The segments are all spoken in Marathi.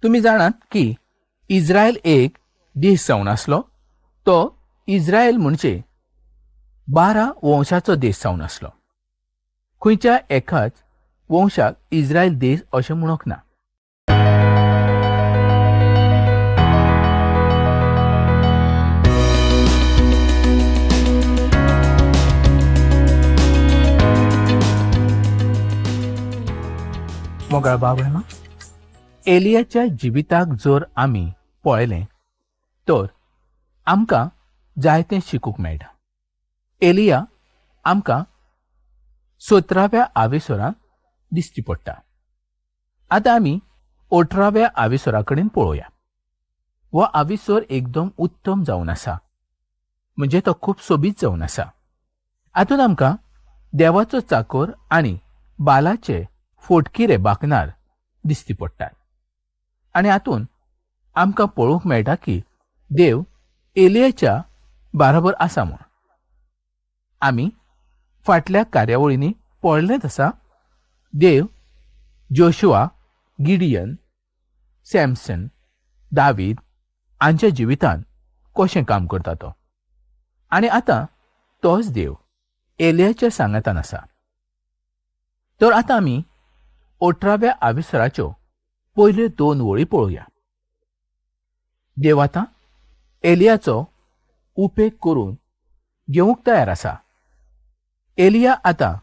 तुम्ही जाणात की इस्रायल एक देश जावन आसलो. तो इस्रायल म्हणजे 12 वंशाचो देश जावन आसलो. खंयच्या एकाच वंशाक इस्रायल देश अशें म्हणूंक ना. मोगळा बाबळेनो, एलियाच्या जिविताक जर आमी पळयलें तर आमकां जायतें शिकूंक मेळटा. एलिया आमकां 17व्या आविसरांत दिश्टी पडटा. आतां आमी 18व्या आविसरा कडेन पळोवया. हो आविसर एकदम उत्तम जावन आसा, म्हणजे तो खूब सोबीत जावन आसा. हातूंत आमकां देवाचो चाकर आनी बालाचे फोटकिरे बाकनार दिश्टी पडटात. आनी हातूंत आमकां पळोवंक मेळटा की देव एलियाच्या बाराबर आसा म्हूण. आमी फाटल्या कार्यावळींनी पळयलेंच आसा. देव जोशुआ, गिडियन, सॅमसन, दावीद हांच्या जिवितांत कशें काम करता तो. आनी आतां तोच देव एलियाच्या सांगातान आसा. तर आतां आमी 18व्या आविसराच्यो पयल्यो 2 वळी पळोवया. देव आतां एलियाचो उपेग करून घेवंक तयार आसा. एलिया आतां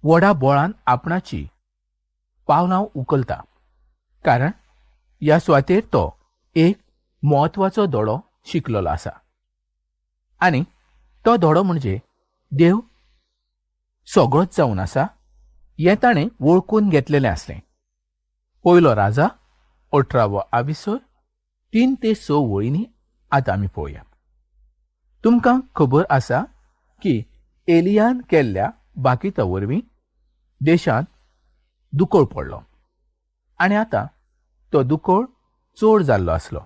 व्हडा बोळान आपणाची पावलां उखलता, कारण ह्या सुवातेर तो एक म्हत्वाचो धडो शिकलेलो आसा. आनी तो धडो म्हणजे देव सगळोच जावन आसा हें ताणें वळखून घेतलेलें आसलें. पयलो राजा 18वो आविसर 3 ते 6 वळींनी आतां आमी पळोवया. तुमकां खबर आसा की एलियान केल्ल्या बाकिता वरवीं देशांत दुकोळ पडलो आनी आतां तो दुकोळ चड जाल्लो आसलो.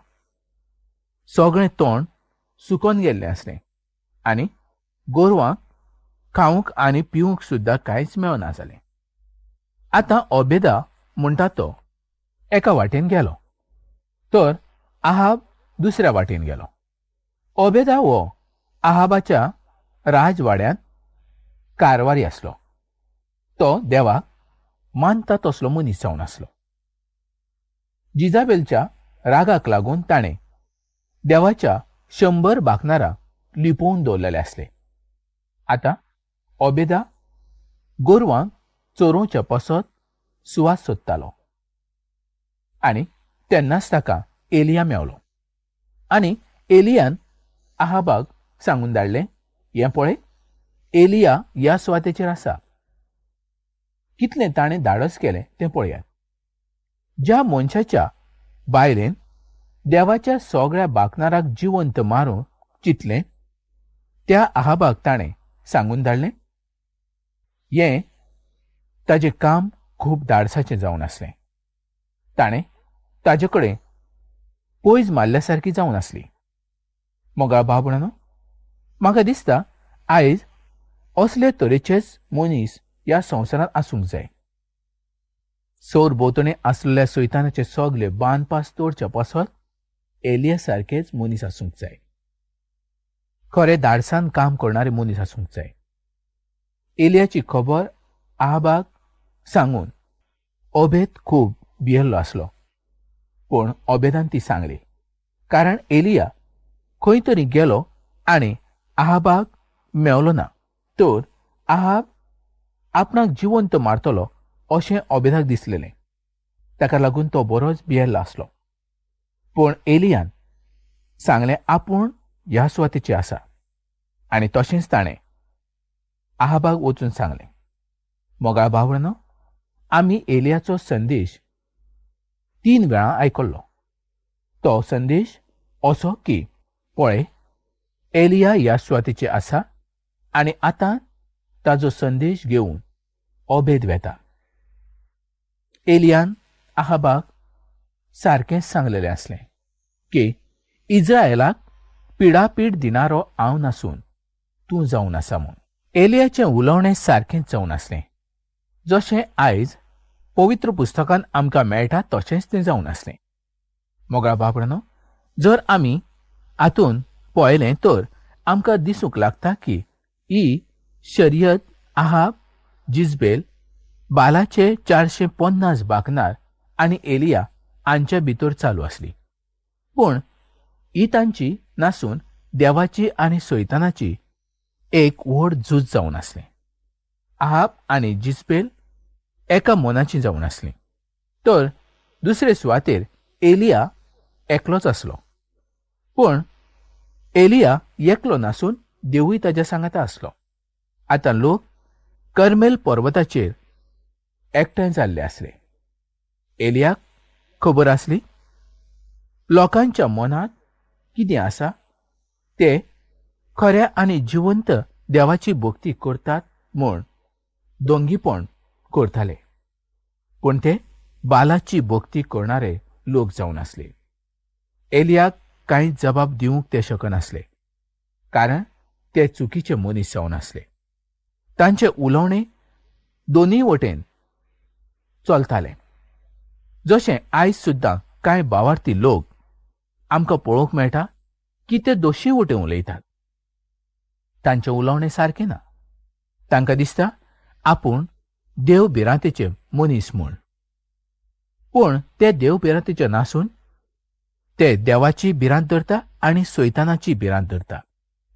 सगळें तोंड सुकोन गेल्लें आसलें आनी गोरवांक खावंक आनी पिवंक सुद्दां कांयच मेळना जालें. आतां ओबेदा म्हणटा तो एका वाटेन गेलो, तर आहाब दुसऱ्या वाटेन गेलो. ओबेदा हो आहाबाच्या राजवाड्यांत कारवारी आसलो. तो देवाक मानता तसलो मनीस जावन आसलो. जिजाबेलच्या रागाक लागून ताणें देवाच्या 100 बाकनारांक लिपोवन दवरलेले आसले. आतां ओबेदा गोरवांक चोरोवच्या पासत सुवास सोदतालो आनी तेन्नाच ताका एलिया मेवलो. आनी एलियान आहाबाक सांगून धाडलें, हें पळय, एलिया ह्या सुवातेचेर आसा. कितलें ताणें धाडस केलें तें पळयात. ज्या मनशाच्या बायलेन देवाच्या सगळ्या बाकनाराक जिवंत मारूंक चिंतलें त्या आहाबाक ताणें सांगून धाडलें. हें ताजें काम खूब धाडसाचें जावन आसलें. ताणें ताजे कडेन पयस मारल्या सारकी जावन आसली. मोगा बाबणानो, म्हाका दिसता आयज असले तरेचेच मनीस ह्या संवसारांत आसूंक जाय. सोर भोंवतणी आसलेल्या सैतानाचे सगळे बान पास तोडच्या पासत एलिया सारकेच मनीस आसूंक जाय. खरें धाडसान काम करणारे मनीस आसूंक जाय. एलियाची खबर आहाबाक सांगून ओबेद खूब भियेल्लो आसलो, पूण ओबेदान ती सांगली, कारण एलिया खंय तरी गेलो आनी आहाबाक मेवलो ना. तर आहाब आपणाक जिवंत मारतलो अशें ओबेदाक दिसलेलें. ताका लागून तो बरोच भियेल्लो आसलो. पूण एलियान सांगलें आपूण ह्या सुवातेचेर आसा. आनी तशेंच ताणें आहाबाक वचून सांगलें. मोगाळ भावणानो, आमी एलियाचो संदेश 3 वेळा आयकल्लो. तो संदेश असो की पळय, एलिया ह्या सुवातेचेर आसा आनी आतां ताजो संदेश घेवन ओबेद वेता. एलियान आहाबाक सारकेंच सांगलेलें आसलें की इस्रायेलाक पिडापीड दिनारो हांव नासून तूं जावन आसा म्हूण. एलियाचें उलोवणें सारकेंच जावन आसलें. जशें आयज पवित्र पुस्तकांत आमकां मेळटा तशेंच तें जावन आसलें. मोगळा बाबरानो, जर आमी हातून पळयलें तर आमकां दिसूंक लागता की ही शर्यत आहाब, जिजबेल, बालाचे 450 बाकनार आनी एलिया हांचे भितर चालू आसली. पूण ही तांची नासून देवाची आनी सैतानाची एक व्हड झूज जावन आसली. आहाब आनी जिजबेल एका मनाची जावन आसली. तर दुसरे सुवातेर एलिया एकलोच आसलो. पूण एलिया एकलो नासून देवूय ताच्या सांगाता आसलो. आतां लोक कर्मेल पर्वताचेर एकठांय जाल्ले आसले. एलियाक खबर आसली लोकांच्या मनांत कितें आसा ते खऱ्या आनी जिवंत देवाची भक्ती करतात म्हूण दोंगीपण करताले. पूण ते बालाची भक्ती करणारे लोक जावन आसले. एलियाक कांय जबाब दिवंक ते शकनासले, कारण ते चुकीचे मनीस जावन आसले. तांचे उलोवणे दोनी वटेन चलताले. जशें आयज सुद्दां कांय भावार्थी लोक आमकां पळोवंक मेळटा की ते दोशी वटेन उलयतात. तांचे उलोवणे सारकें ना. तांकां दिसता आपूण देवभिरांतेचे मनीस म्हूण. पूण ते देवभिरांतेचे नासून ते देवाची भिरांत धरता आनी सैतानाची भिरांत धरता.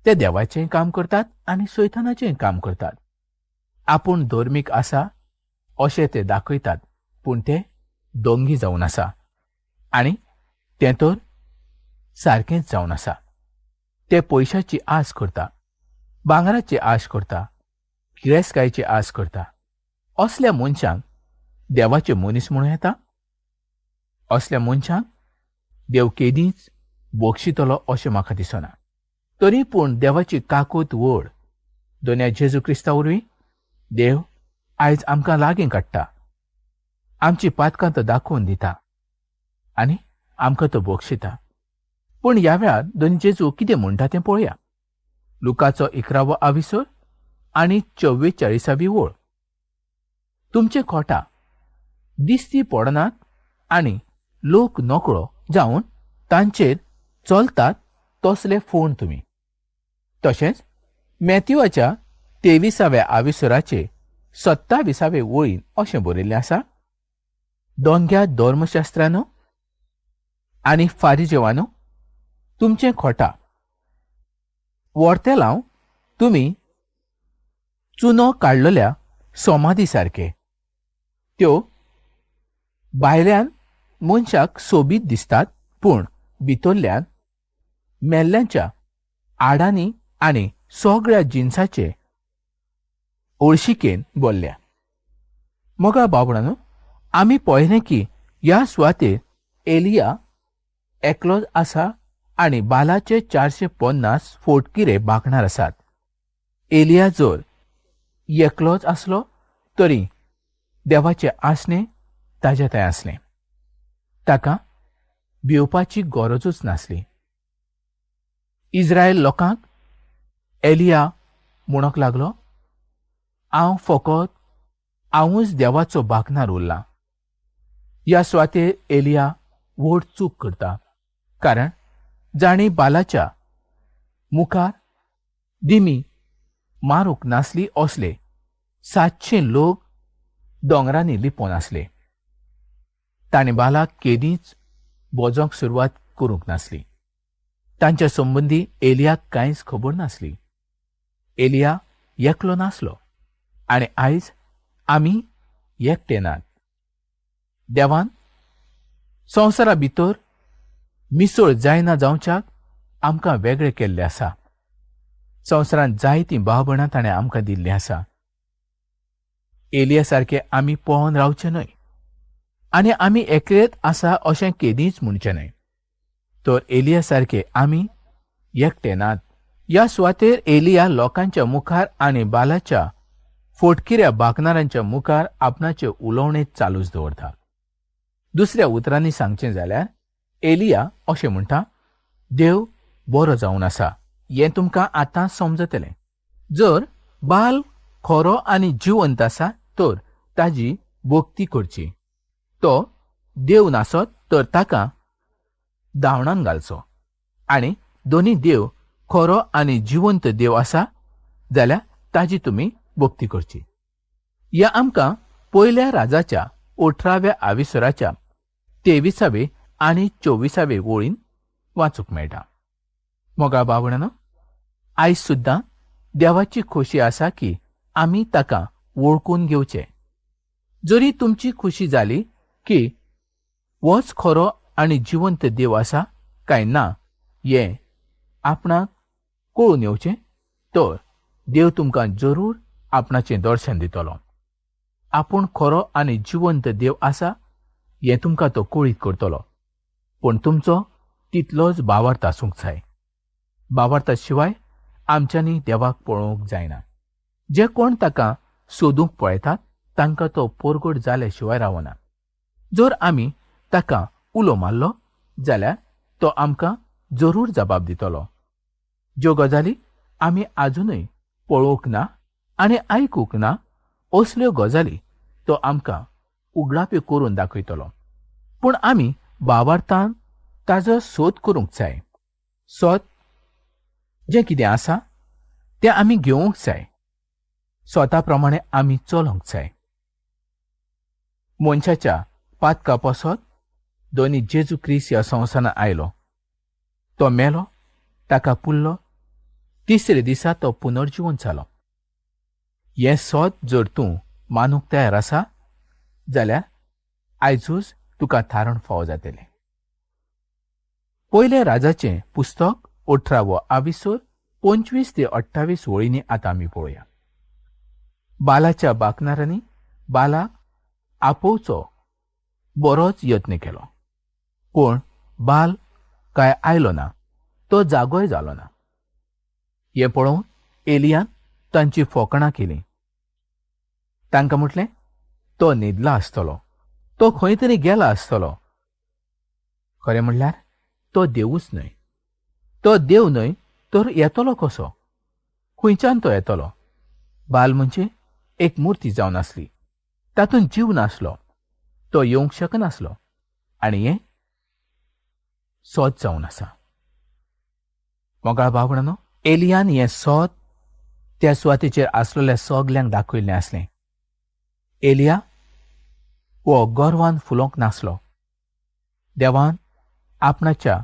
ते देवाचें काम करतात आनी सैतानाचें काम करतात. आपूण धर्मीक आसा अशें ते दाखयतात, पूण ते दोंगी जावन आसा. आनी तें तर सारकेंच जावन आसा. ते पयशाची आस करता, भांगराची आश करता, गिरेस्तकायेची आस करता. असल्या मनशांक देवाचे मनीस म्हणूं येता? असल्या मनशांक देव केदींच बक्षितलो अशें म्हाका दिसना. तरी पूण देवाची काकूत व्हड दोनया जेजू क्रिस्ता वरवीं देव आयज आमकां लागीं काडटा. आमची पातकां तो दाखोवन दिता आनी आमकां तो बक्षिता. पूण ह्या वेळार दोनी जेजू कितें म्हणटा तें पळोवया. लुकाचो 11 विसर आनी 44 वळ. तुमचे खोटा दिसती पडनात आनी लोक नोकळो जावन तांचेर चलतात तसले फोण तुमी. तशेंच मॅथ्यूवाच्या 23व्या विसराचे 27 वळीन अशें बरयल्लें आसा, दोंग्या धर्मशास्त्रानो आनी फारिजेवानो, तुमचें खोटा वर्ते लावन तुमी चुनो काडलेल्या समाधी सारके. त्यो भायल्यान मनशाक सोबीत दिसतात, पूण भितरल्यान मेल्ल्यांच्या आडांनी आनी सगळ्या जिन्साचे ओळशिकेन बोल्ल्या. मोगा बाबडानो, आमी पळयलें की ह्या सुवातेर एलिया एकलोच आसा आनी बालाचे 450 फोटकिरे बाकणार आसात. एलिया जर एकलोच आसलो तरी देवाचे आसणे ताच्या थंय आसलें. ताका भिवपाची गरजूच नासली. इस्रायल लोकांक एलिया म्हणूंक लागलो, हांव फकत हांवूच देवाचो बाकनार उरला. ह्या सुवातेर एलिया व्हड चूक करता, कारण जाणी बालाच्या मुखार दिमी मारूंक नासली असले 700 लोक दोंगरांनी लिपोवन आसले. ताणें बालाक केदींच बोजोंक सुरवात करूंक नासली. तांच्या संबंदी एलियाक कांयच खबर नासली. एलिया एकलो नासलो आनी आयज आमी एकटे नात. देवान संवसारा भितर मिसळ जायना जावच्याक आमकां वेगळे केल्ले आसा. संवसारांत जायतीं भावभणां ताणें आमकां दिल्लीं आसा. एलिया सारके आमी पळोवन रावचे न्हय आनी आमी एकलेच आसा अशें केदींच म्हणचें न्हय. तर एलिया सारके आमी एकटे नात. ह्या सुवातेर एलिया लोकांच्या मुखार आनी बालाच्या फोटकिऱ्या बाकनारांच्या मुखार आपणाचे उलोवणे चालूच दवरता. दुसऱ्या उतरांनी सांगचें जाल्यार एलिया अशें म्हणटा, देव बरो जावन आसा हें तुमकां आतां समजतलें. जर बाल खरो आनी जिवंत आसा तर ताजी भक्ती करची. तो देव नासत तर ताका दावणान घालचो आनी दोनी देव खरो आनी जिवंत देव आसा जाल्यार ताजी तुमी भक्ती करची. ह्या आमकां पयल्या राजाच्या 18व्या आविसराच्या 23वे आनी 24वे ओळीन वाचूंक मेळटा. मोगा भावणानो, आयज सुद्दां देवाची खोशी आसा की आमी ताका वळखून घेवचे. जरी तुमची खुशी जाली की होच खरो आनी जिवंत देव आसा काय ना हें आपणाक कळून येवचें, तर देव तुमकां जरूर आपणाचें दर्शन दितलो. आपूण खरो आनी जिवंत देव आसा हें तुमकां तो कळीत करतलो. पूण तुमचो तितलोच भावार्थ आसूंक जाय. भावार्था शिवाय आमच्यांनी देवाक पळोवंक जायना. जे कोण ताका सोदूंक पळयतात तांकां तो परगट जाल्या शिवाय रावना. जर आमी ताका उलो मारलो जाल्यार तो आमकां जरूर जबाब दितलो. ज्यो गजाली आमी आजुनूय पळोवंक ना आनी आयकूंक ना असल्यो गजाली तो आमकां उगडापे करून दाखयतलो. पूण आमी भावार्थान ताजो सोद करूंक जाय. सोद जें कितें आसा तें आमी घेवंक जाय. स्वता प्रमाणे आमी चलोंक जाय. मनशाच्या पातका पासत दोनी जेजू क्रिस्त ह्या संवसारांत आयलो. तो मेलो, ताका पुरलो, तिसरे दिसा तो पुनर्जीवन जालो. हें सोद जर तूं मानूंक तयार आसा जाल्यार आयजूच तुका थारण फावो जातलें. पयल्या राजाचें पुस्तक 18वो आविसर 25 ते 28 वळींनी आतां आमी पळोवया. बालाच्या बाकनारांनी बालाक आपोवचो बरोच यत्न केलो, पूण बाल काय आयलो ना, तो जागोय जालो ना. हें पळोवन एलियान तांची फकाणां केलीं. तांकां म्हटलें, तो न्हिदला आसतलो, तो खंय तरी गेला आसतलो. खरें म्हणल्यार तो देवूच न्हय. तो देव न्हय तर येतलो कसो? खंयच्यान तो येतलो? बाल म्हणजे एक मुर्ती जावन आसली, तातूंत जीव नासलो, तो येवंक शकनासलो. आनी हें सोद जावन आसा. मोगाळ भावणानो, एलियान हें सोद त्या सुवातेचेर आसलेल्या सगल्यांक दाखयल्लें आसलें. एलिया हो गर्वान फुलोंक नासलो. देवान आपणाच्या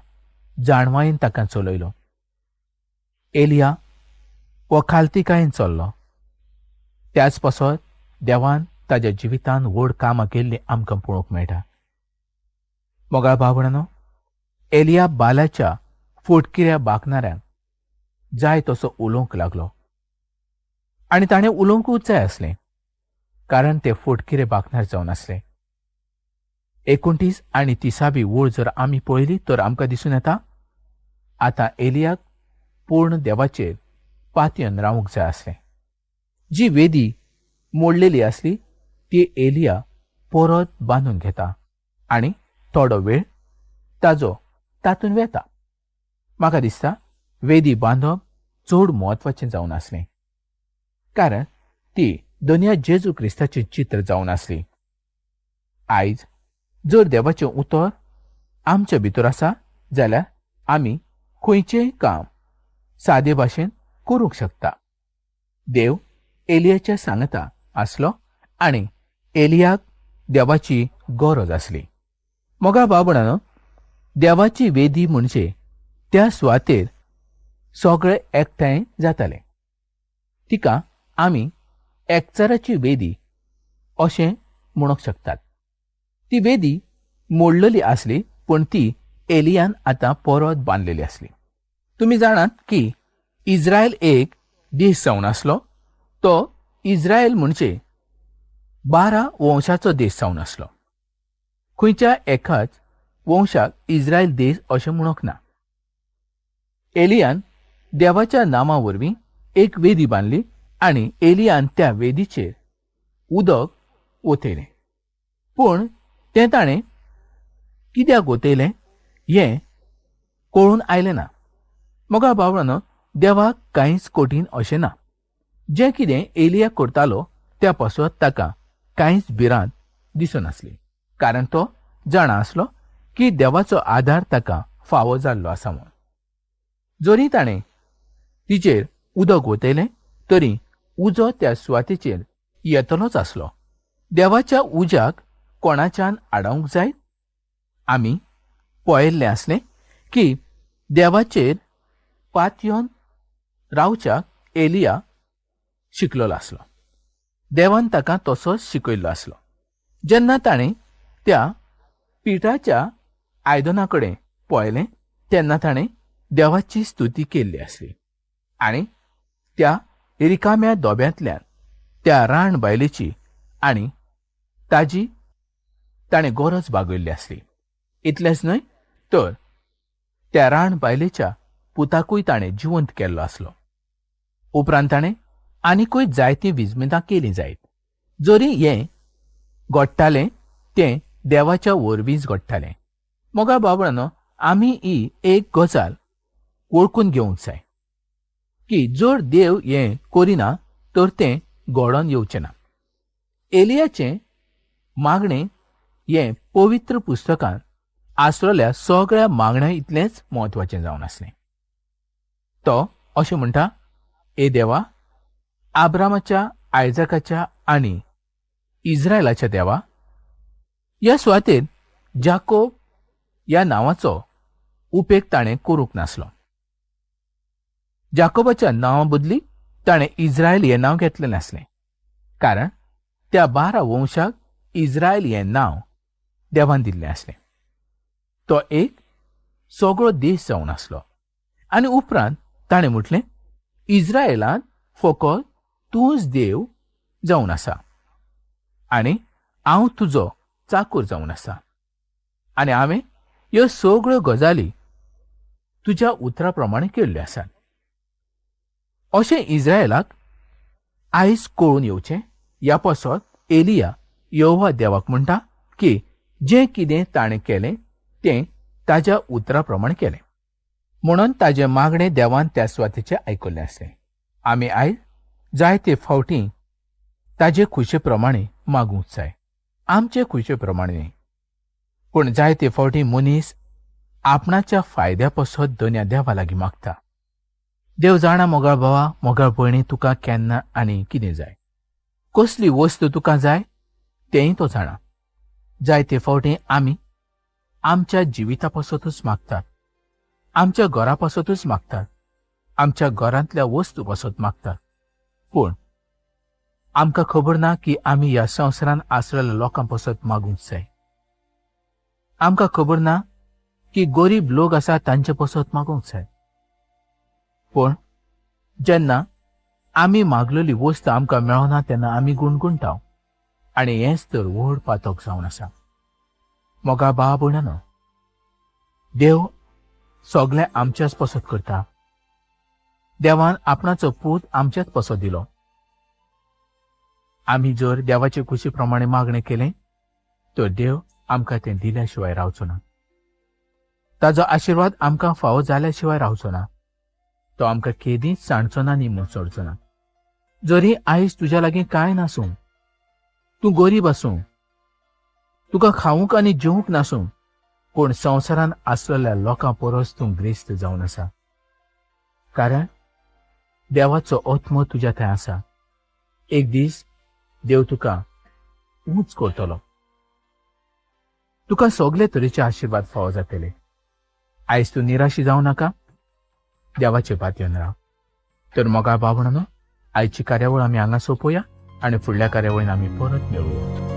जाणवायेन ताका चलयलो. एलिया हो खालतीकायेन चल्लो. त्याच पासत देवान ताच्या जिवितांत व्हड कामां केल्लीं आमकां पळोवंक मेळटा. मोगाळ भावणानो, एलिया बालाच्या फोटकिऱ्या बाकणाऱ्यांक जाय तसो उलोवंक लागलो. आनी ताणें उलोवंकूच जाय आसलें, कारण ते फोटकिरे बाकणार जावन आसले. 29 आनी 30वी ओळ जर आमी पळयली तर आमकां दिसून येता आतां एलियाक पूर्ण देवाचेर पातयेवन रावूंक जाय आसलें. जी वेदी मोडलेली आसली ती एलिया परत बांदून घेता आनी थोडो वेळ ताजो तातूंत वेता. म्हाका दिसता वेदी बांदप चड म्हत्वाचें जावन आसलें, कारण ती दोनया जेजू क्रिस्ताचें चित्र जावन आसली. आयज जर देवाचें उतर आमच्या भितर आसा जाल्यार आमी खंयचेंय काम सादे भाशेन करूंक शकता. देव एलियाच्या सांगता आसलो आनी एलियाक देवाची गरज आसली. मोगा बाबणानो, देवाची वेदी म्हणजे त्या सुवातेर सगळे एकठांय जाताले. तिका आमी एकचाराची वेदी अशें म्हणूंक शकतात. ती वेदी मोडलेली आसली, पूण ती एलियान आतां परत बांदलेली आसली. तुमी जाणात की इस्रायल एक देश जावन आसलो. तो इस्रायल म्हणजे 12 वंशाचो देश जावन आसलो. खंयच्या एकाच वंशाक इस्रायल देश अशें म्हणूंक ना. एलियान देवाच्या नांवा वरवीं एक वेदी बांदली आनी एलियान त्या वेदीचेर उदक ओतयलें. पूण तें ताणें कित्याक ओतयलें हें कळून आयलें ना. मोगा भावणानो, देवाक कांयच कठीण अशें ना. जें कितें एलिया करतालो त्या पासत ताका कांयच भिरांत दिसनासली, कारण तो जाणा आसलो की देवाचो आदार ताका फावो जाल्लो आसा म्हूण. जरी ताणें तिचेर उदक वतयलें तरी उजो त्या सुवातेचेर येतलोच आसलो. देवाच्या उज्याक कोणाच्यान आडावंक जाय? आमी पळयल्लें आसलें की देवाचेर पात येवन रावच्याक एलिया शिकलेलो आसलो. देवान ताका तसोच शिकयल्लो आसलो. जेन्ना ताणें त्या पिठाच्या आयदनाकडेन पळयलें तेन्ना ताणें देवाची स्तुती केल्ली आसली आनी त्या रिकाम्या दोब्यांतल्यान त्या रान बायलेची आनी ताजी ताणें गरज भागयल्ली आसली. इतलेंच न्हय तर त्या रान बायलेच्या पुताकूय ताणें जिवंत केल्लो आसलो. उपरांत ताणें आनिकूय जायतीं विजमितां केलीं जायत. जरी हें घडटालें तें देवाच्या वरवींच घडटालें. मोगा बाबळांनो, आमी ही एक गजाल वळखून घेवंक जाय की जर देव हें करिना तर तें घडोवन येवचें ना. एलियाचें मागणें हें पवित्र पुस्तकांत आसलेल्या सगळ्या मागण्या इतलेंच म्हत्वाचें जावन आसलें. तो अशें म्हणटा, ए देवा, आब्रामाच्या, आयजाकाच्या आनी इस्रायलाच्या देवा, ह्या सुवातेर जाकोब ह्या नांवाचो उपेग ताणें करूंक नासलो. जाकोबाच्या नांवा बदली ताणें इस्रायल हें नांव घेतलें नासलें, कारण त्या 12 वंशाक इस्रायल हें नांव देवान दिल्लें आसलें. तो एक सगळो देश जावन आसलो आनी उपरांत ताणें म्हटलें, इस्रायलांत फकत तूंच देव जावन आसा आनी हांव तुजो चाकर जावन आसा आनी हांवें ह्यो सगळ्यो गजाली तुज्या उतरा प्रमाणे केल्ल्यो आसात. अशें इस्रायलाक आयज कळून येवचें ह्या पासत एलिया यहोवा देवाक म्हणटा की जें कितें ताणें केलें तें ताज्या उतरा प्रमाणे केलें. म्हणून ताजें मागणें देवान त्या सुवातेचें आयकल्लें आसलें. आमी आयज जायते फावटीं ताजे खुशे प्रमाणे मागूंक जाय, आमचे खुशे प्रमाणे न्ही. पूण जायते फावटीं मनीस आपणाच्या फायद्या पासत दोन्या देवा लागीं मागता. देव जाणा मोगाळ भावा, मोगाळ भयणी, तुका केन्ना आनी कितें जाय, कसली वस्त तुका जाय तेंय तो जाणा. जायते फावटीं आमी आमच्या जिविता पासतूच मागतात, आमच्या घरा पासतूच मागतात, आमच्या घरांतल्या वस्तू पासत मागतात. पूण आमकां खबर ना की आमी ह्या संवसारान आसलेल्या लोकां पासत मागूंक जाय. आमकां खबर ना की गरीब लोक आसा तांचे पासत मागूंक जाय. पूण जेन्ना आमी मागलेली वस्त आमकां मेळना तेन्ना आमी गुणगुणटाव आनी हेंच तर व्हड पातक जावन आसा. मोगा भावा भयणांनो, देव सगळें आमच्याच पासत करता. देवान आपणाचो पूत आमच्याच पासत दिलो. आमी जर देवाचे खुशी प्रमाणे मागणें केलें तर देव आमकां तें दिल्या शिवाय रावचो ना. ताजो आशिर्वाद आमकां फावो जाल्या शिवाय रावचो ना. तो आमकां केदींच सांडचो ना नी म्हूण सोडचो ना. जरी आयज तुज्या लागीं कांय नासूं, तूं गरीब आसूं, तुका खावूंक आनी जेवूंक नासूं, पूण संवसारान आसलेल्या लोकां परस तूं ग्रेस्त जावन आसा, कारण देवाचो आत्मो तुज्या थंय आसा. एक दीस देव तुका उंच करतलो. तुका सगळे तरेचे आशिर्वाद फावो जातले. आयज तूं निराशी जावं नाका, देवाचे पातयेवन राव. तर मोगा बाबणानो, आयची कार्यावळ आमी हांगा सोंपोवया आनी फुडल्या कार्यावळीन आमी परत मेळुया.